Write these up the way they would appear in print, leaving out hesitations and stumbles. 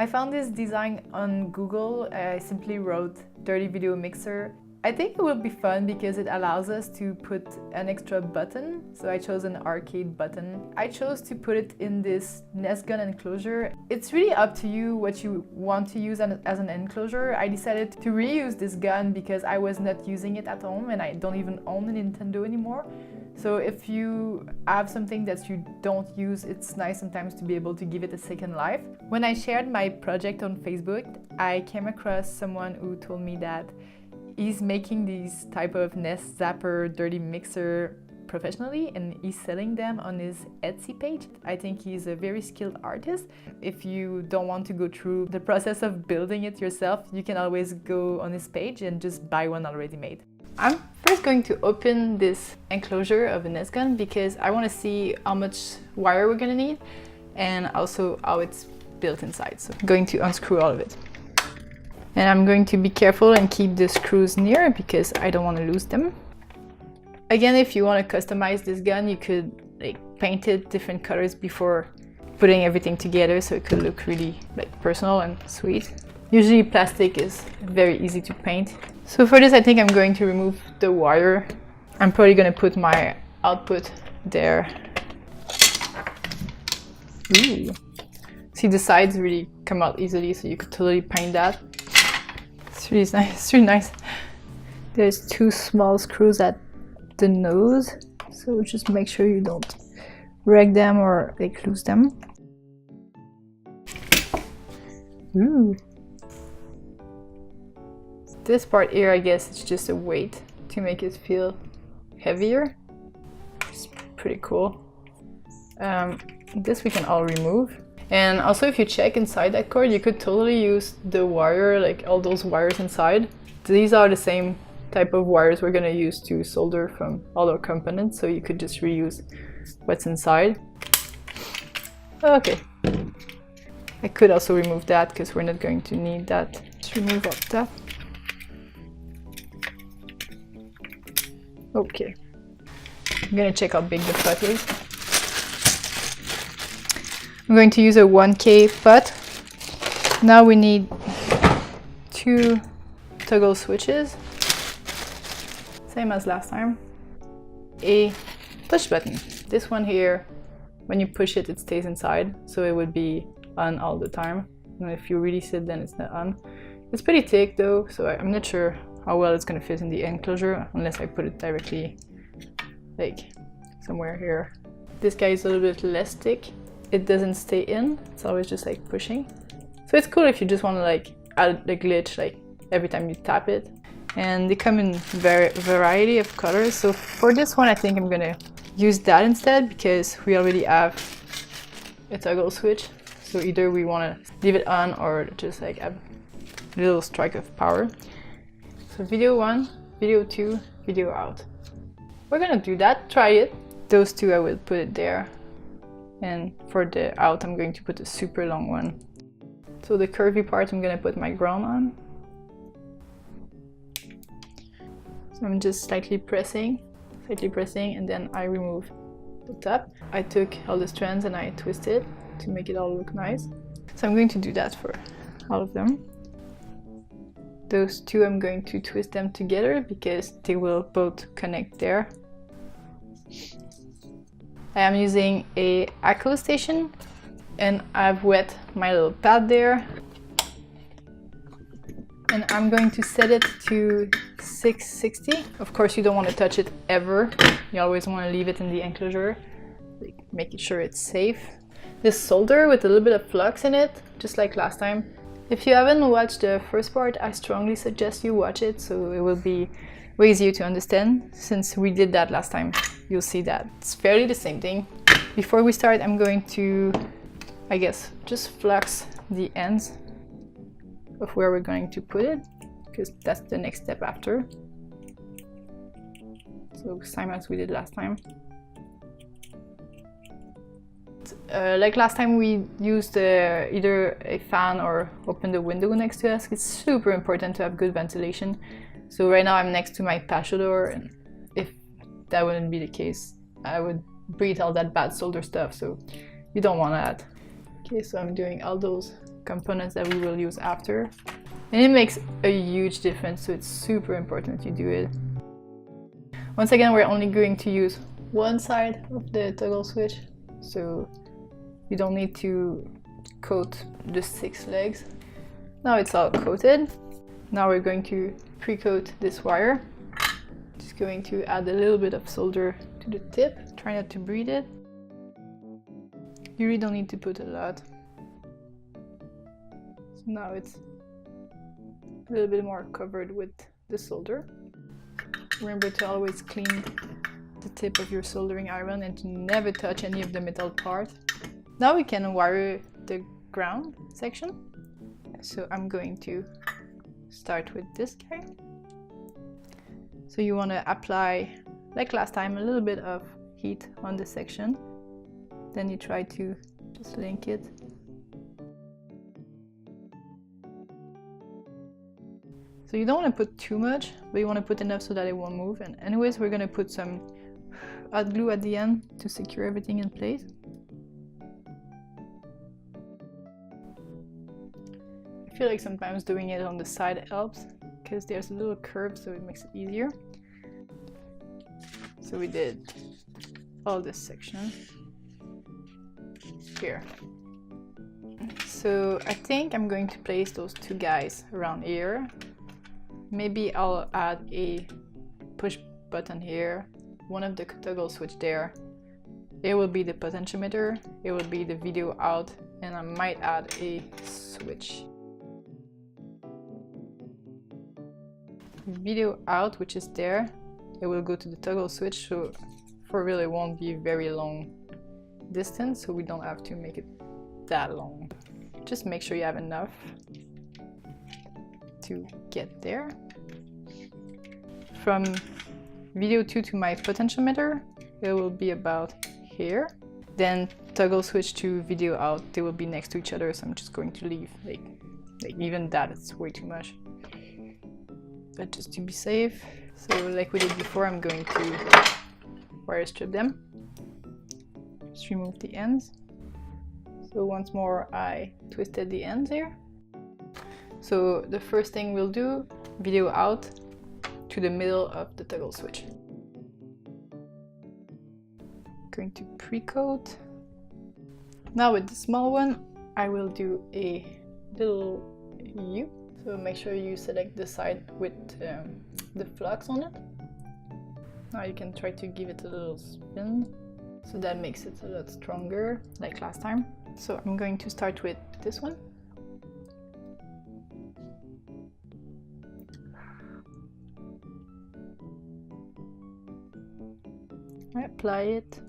I found this design on Google. I simply wrote dirty video mixer. I think it will be fun because it allows us to put an extra button. So I chose an arcade button. I chose to put it in this NES gun enclosure. It's really up to you what you want to use as an enclosure. I decided to reuse this gun because I was not using it at home and I don't even own a Nintendo anymore. So if you have something that you don't use, it's nice sometimes to be able to give it a second life. When I shared my project on Facebook, I came across someone who told me that he's making these type of NES Zapper dirty mixer professionally and he's selling them on his Etsy page. I think he's a very skilled artist. If you don't want to go through the process of building it yourself, you can always go on his page and just buy one already made. I'm first going to open this enclosure of a NES gun because I want to see how much wire we're going to need and also how it's built inside. So I'm going to unscrew all of it. And I'm going to be careful and keep the screws near because I don't want to lose them. Again, if you want to customize this gun, you could paint it different colors before putting everything together so it could look really personal and sweet. Usually plastic is very easy to paint. So for this I think I'm going to remove the wire. I'm probably going to put my output there. Ooh. See, the sides really come out easily, so you could totally paint that. It's really nice. It's really nice. There's two small screws at the nose, so just make sure you don't wreck them or lose them. Ooh. This part here, I guess it's just a weight to make it feel heavier. It's pretty cool. This we can all remove. And also if you check inside that cord, you could totally use the wire, all those wires inside. These are the same type of wires we're gonna use to solder from all our components, so you could just reuse what's inside. Okay. I could also remove that because we're not going to need that. Just remove all that. Okay. I'm gonna check how big the pot is. I'm going to use a 1K pot. Now we need 2 toggle switches, same as last time. A push button. This one here, when you push it, it stays inside, so it would be on all the time. And if you release it, then it's not on. It's pretty thick though, so I'm not sure how well it's going to fit in the enclosure unless I put it directly somewhere here. This guy is a little bit less thick. It doesn't stay in, it's always just pushing. So it's cool if you just want to add a glitch every time you tap it. And they come in variety of colors. So for this one I think I'm gonna use that instead because we already have a toggle switch. So either we want to leave it on or just have a little strike of power. So video 1, video 2, video out. We're gonna do that, try it. Those two I will put it there. And for the out, I'm going to put a super long one. So the curvy part, I'm going to put my ground on. So I'm just slightly pressing, and then I remove the top. I took all the strands and I twisted to make it all look nice. So I'm going to do that for all of them. Those two, I'm going to twist them together because they will both connect there. I am using a Hakko Station and I've wet my little pad there. And I'm going to set it to 660. Of course, you don't want to touch it ever. You always want to leave it in the enclosure, making sure it's safe. This solder with a little bit of flux in it, just like last time. If you haven't watched the first part, I strongly suggest you watch it, so it will be way easier to understand. Since we did that last time, you'll see that it's fairly the same thing. Before we start, I'm going to, I guess, just flux the ends of where we're going to put it, because that's the next step after. So same as we did last time. Like last time, we used either a fan or open the window next to us. It's super important to have good ventilation. So right now I'm next to my patio door, and if that wouldn't be the case, I would breathe all that bad solder stuff, so you don't want that. Okay, so I'm doing all those components that we will use after. And it makes a huge difference, so it's super important you do it. Once again, we're only going to use one side of the toggle switch, so you don't need to coat the 6 legs. Now it's all coated. Now we're going to pre-coat this wire. Just going to add a little bit of solder to the tip. Try not to bleed it. You really don't need to put a lot. So now it's a little bit more covered with the solder. Remember to always clean the tip of your soldering iron and to never touch any of the metal part. Now we can wire the ground section. So I'm going to start with this guy. So you want to apply, like last time, a little bit of heat on this section. Then you try to just link it. So you don't want to put too much, but you want to put enough so that it won't move. And anyways, we're going to put some hot glue at the end to secure everything in place. I feel like sometimes doing it on the side helps, because there's a little curve, so it makes it easier. So we did all this section here. So I think I'm going to place those 2 guys around here. Maybe I'll add a push button here, one of the toggle switch there. It will be the potentiometer, it will be the video out, and I might add a switch. Video out, which is there, it will go to the toggle switch, so for real it won't be very long distance, so we don't have to make it that long. Just make sure you have enough to get there. From video 2 to my potentiometer, it will be about here. Then toggle switch to video out, they will be next to each other, so I'm just going to leave like even that, it's way too much. But just to be safe, so like we did before, I'm going to wire strip them. Just remove the ends. So once more, I twisted the ends here. So the first thing we'll do, video out to the middle of the toggle switch. Going to pre-coat. Now with the small one, I will do a little U. So make sure you select the side with the flux on it. Now you can try to give it a little spin, so that makes it a lot stronger, like last time. So I'm going to start with this one. I apply it.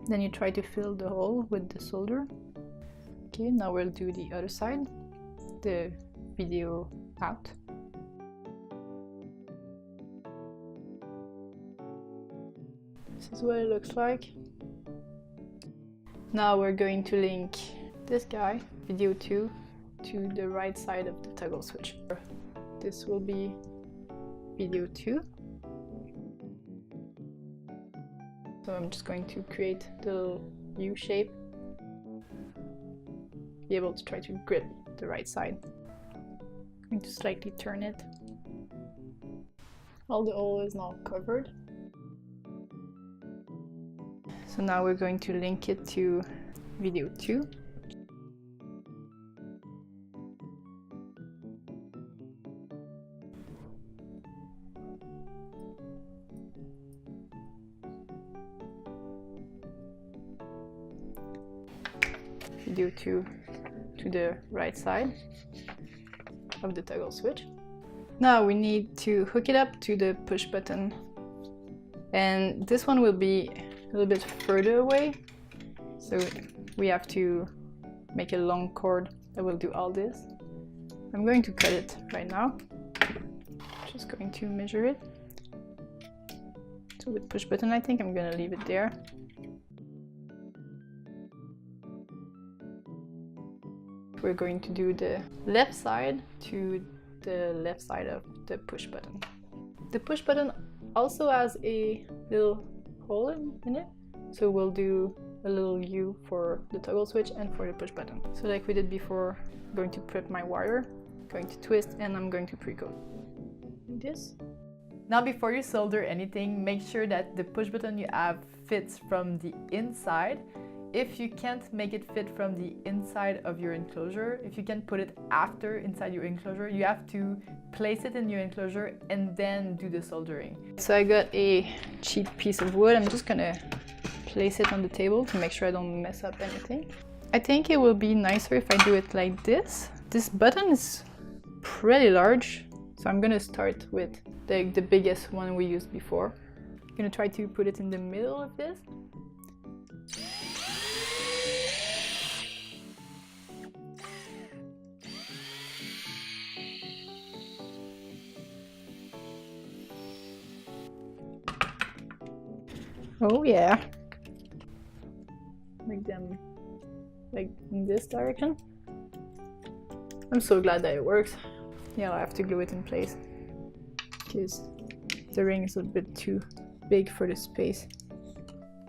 Then you try to fill the hole with the solder. Okay, now we'll do the other side, the video out. This is what it looks like. Now we're going to link this guy, video 2, to the right side of the toggle switch. This will be video 2. So I'm just going to create the little U shape. Be able to try to grip the right side. I'm going to slightly turn it. All the hole is now covered. So now we're going to link it to video 2. Video 2 to the right side of the toggle switch. Now we need to hook it up to the push button, and this one will be a little bit further away, so we have to make a long cord that will do all this. I'm going to cut it right now. Just going to measure it. So with push button, I think I'm going to leave it there. We're going to do the left side to the left side of the push button. The push button also has a little hole in it, so we'll do a little U for the toggle switch and for the push button. So like we did before, I'm going to prep my wire, going to twist, and I'm going to pre-coat. Like this. Now before you solder anything, make sure that the push button you have fits from the inside. If you can't make it fit from the inside of your enclosure, if you can put it after inside your enclosure, you have to place it in your enclosure and then do the soldering. So I got a cheap piece of wood. I'm just gonna place it on the table to make sure I don't mess up anything. I think it will be nicer if I do it like this. This button is pretty large, so I'm gonna start with the biggest one we used before. I'm gonna try to put it in the middle of this. Oh yeah, make them like in this direction. I'm so glad that it works. Yeah, I have to glue it in place because the ring is a bit too big for the space.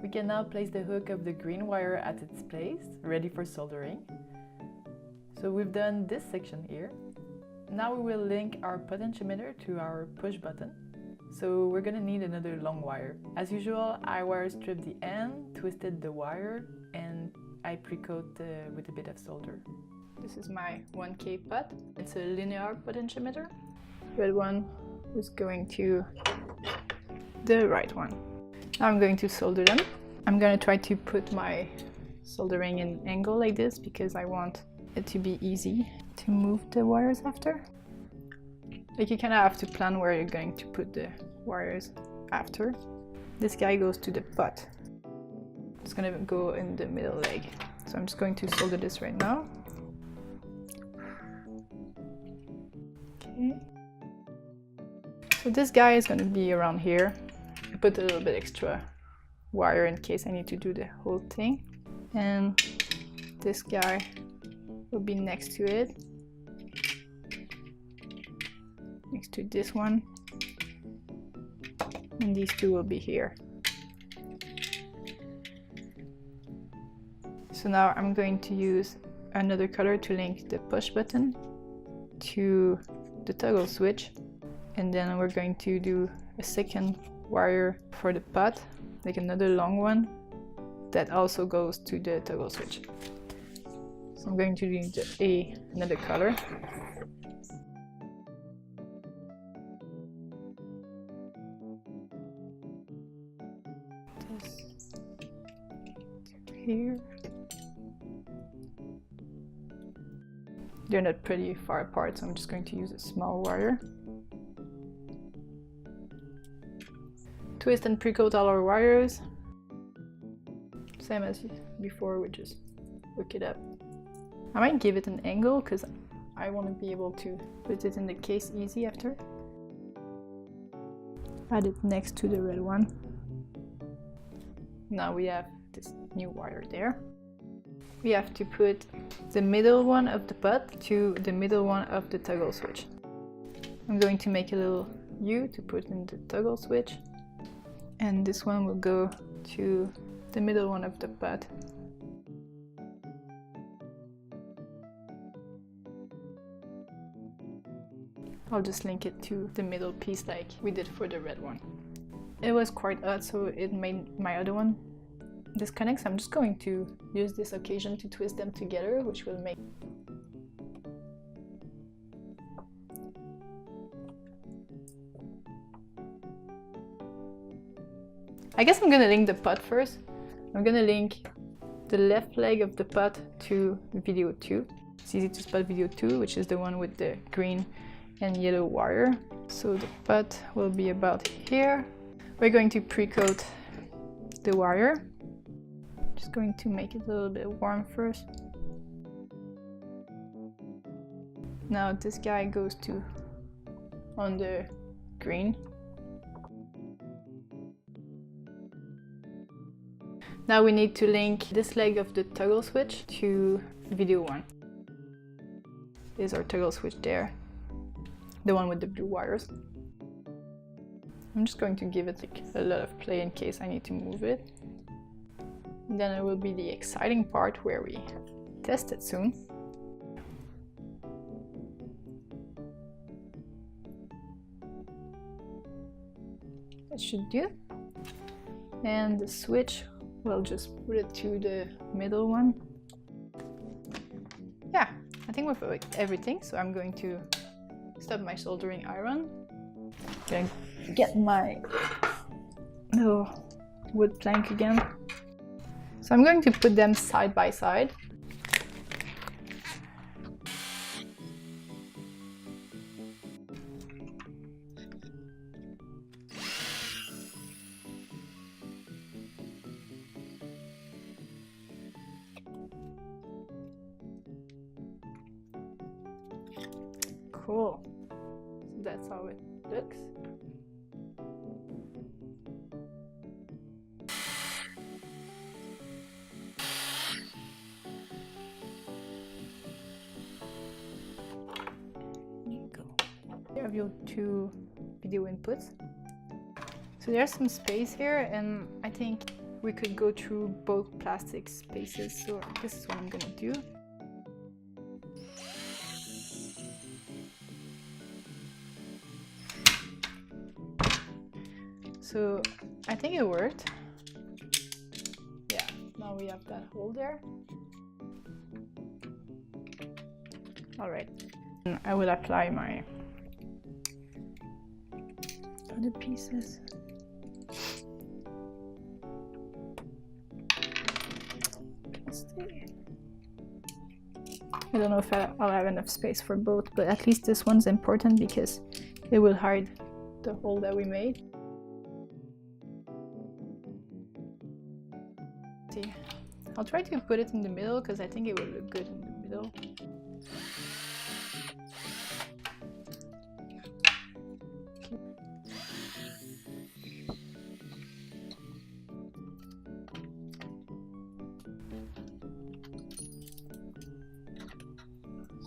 We can now place the hook of the green wire at its place, ready for soldering. So we've done this section here. Now we will link our potentiometer to our push button. So we're gonna need another long wire. As usual, I wire stripped the end, twisted the wire, and I pre-coat with a bit of solder. This is my 1K pot. It's a linear potentiometer. Red one is going to the right one. Now I'm going to solder them. I'm gonna try to put my soldering in an angle like this because I want it to be easy to move the wires after. Like you kind of have to plan where you're going to put the wires after. This guy goes to the pot. It's gonna go in the middle leg. So I'm just going to solder this right now. Okay. So this guy is gonna be around here. I put a little bit extra wire in case I need to do the whole thing. And this guy will be next to it. Next to this one, and these two will be here. So now I'm going to use another color to link the push button to the toggle switch, and then we're going to do a second wire for the pot, like another long one that also goes to the toggle switch. So I'm going to use another color. Here. They're not pretty far apart, so I'm just going to use a small wire. Twist and pre-coat all our wires. Same as before, we just hook it up. I might give it an angle because I want to be able to put it in the case easy after. Add it next to the red one. Now we have this new wire there. We have to put the middle one of the pot to the middle one of the toggle switch. I'm going to make a little U to put in the toggle switch, and this one will go to the middle one of the pot. I'll just link it to the middle piece like we did for the red one. It was quite odd, so it made my other one disconnect. So I'm just going to use this occasion to twist them together, which will make I guess I'm gonna link the pot first. I'm gonna link the left leg of the pot to video 2. It's easy to spell video 2, which is the one with the green and yellow wire. So the pot will be about here. We're going to pre-coat the wire. Just going to make it a little bit warm first. Now this guy goes to on the green. Now we need to link this leg of the toggle switch to video 1. Is our toggle switch there, the one with the blue wires. I'm just going to give it like a lot of play in case I need to move it. And then it will be the exciting part where we test it soon. That should do. And the switch, we'll just put it to the middle one. Yeah, I think we've got everything, so I'm going to stop my soldering iron. Gonna get my little wood plank again. So I'm going to put them side by side. Cool. So that's how it looks. You have your two video inputs. So there's some space here, and I think we could go through both plastic spaces. So this is what I'm gonna do. So I think it worked. Yeah, now we have that hole there. All right, and I will apply my other pieces. I don't know if I'll have enough space for both, but at least this one's important because it will hide the hole that we made. See, I'll try to put it in the middle because I think it will look good in the middle.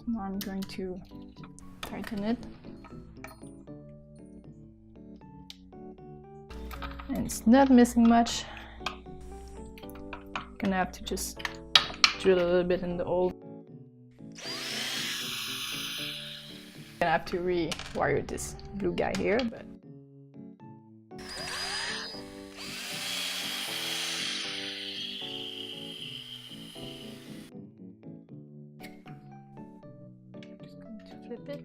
Now I'm going to tighten it. And it's not missing much. Gonna have to just drill a little bit in the hole. Gonna have to rewire this blue guy here, but flip it.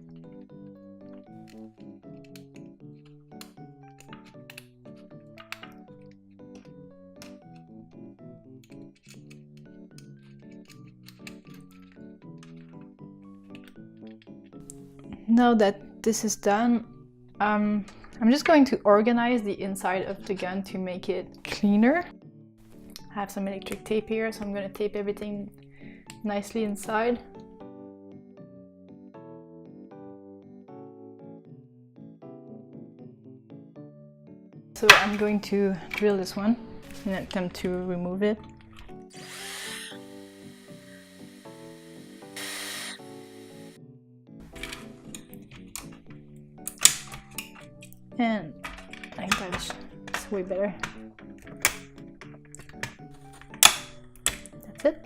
Now that this is done, I'm just going to organize the inside of the gun to make it cleaner. I have some electric tape here, so I'm going to tape everything nicely inside. So I'm going to drill this one and attempt to remove it. And I think that's way better. That's it.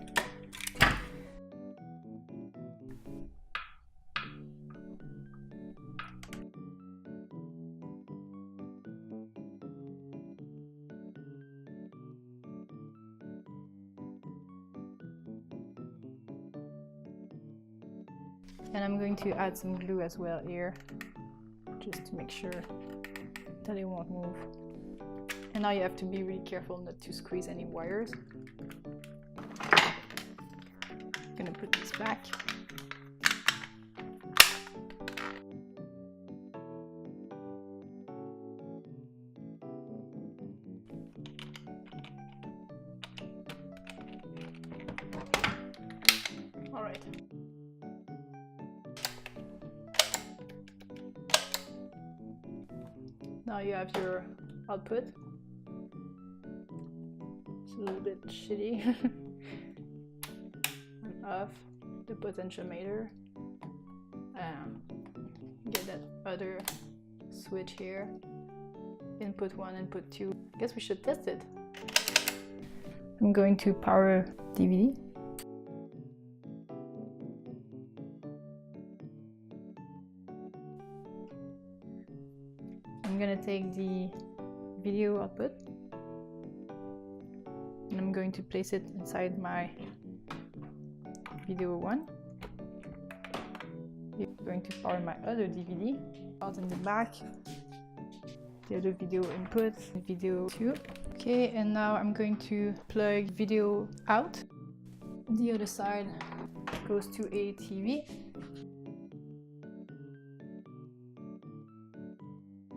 And I'm going to add some glue as well here, just to make sure that it won't move. And now you have to be really careful not to squeeze any wires. I'm gonna put this back. All right. Now you have your output. It's a little bit shitty. And off the potentiometer. Get that other switch here. Input 1, input 2. I guess we should test it. I'm going to power DVD. I'm gonna take the video output and I'm going to place it inside my video 1. I'm going to power my other DVD. Out in the back, the other video input, video 2. Okay, and now I'm going to plug video out. The other side goes to a TV.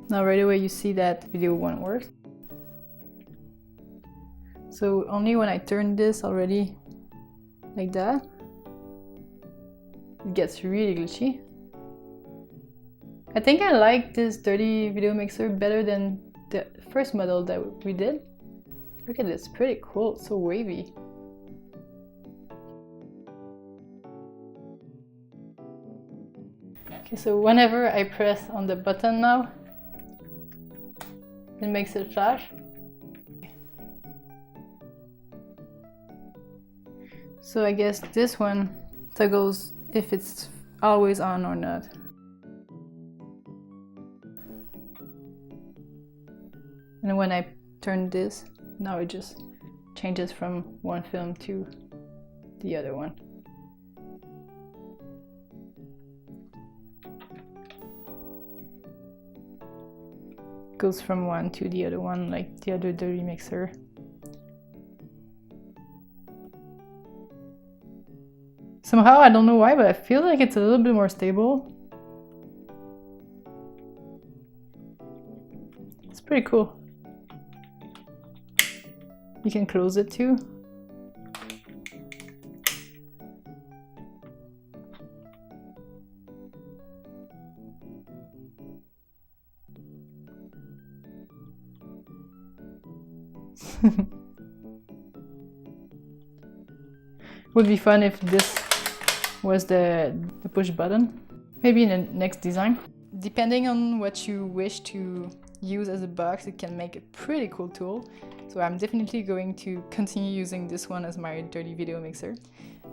Now right away you see that video 1 works. So only when I turn this already like that, it gets really glitchy. I think I like this dirty video mixer better than the first model that we did. Look at this, pretty cool, so wavy. Okay, so whenever I press on the button now, it makes it flash. So I guess this one toggles if it's always on or not. And when I turn this, now it just changes from one film to the other one. Goes from one to the other one like the other dirty mixer. Somehow, I don't know why, but I feel like it's a little bit more stable. It's pretty cool. You can close it too. Would be fun if this was the push button. Maybe in the next design. Depending on what you wish to use as a box, it can make a pretty cool tool. So I'm definitely going to continue using this one as my dirty video mixer.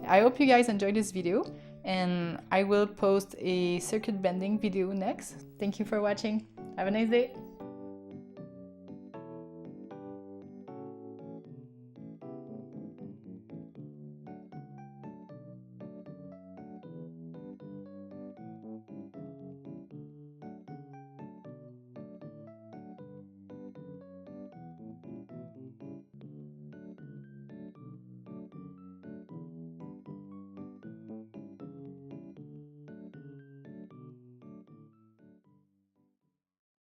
I hope you guys enjoyed this video, and I will post a circuit bending video next. Thank you for watching. Have a nice day.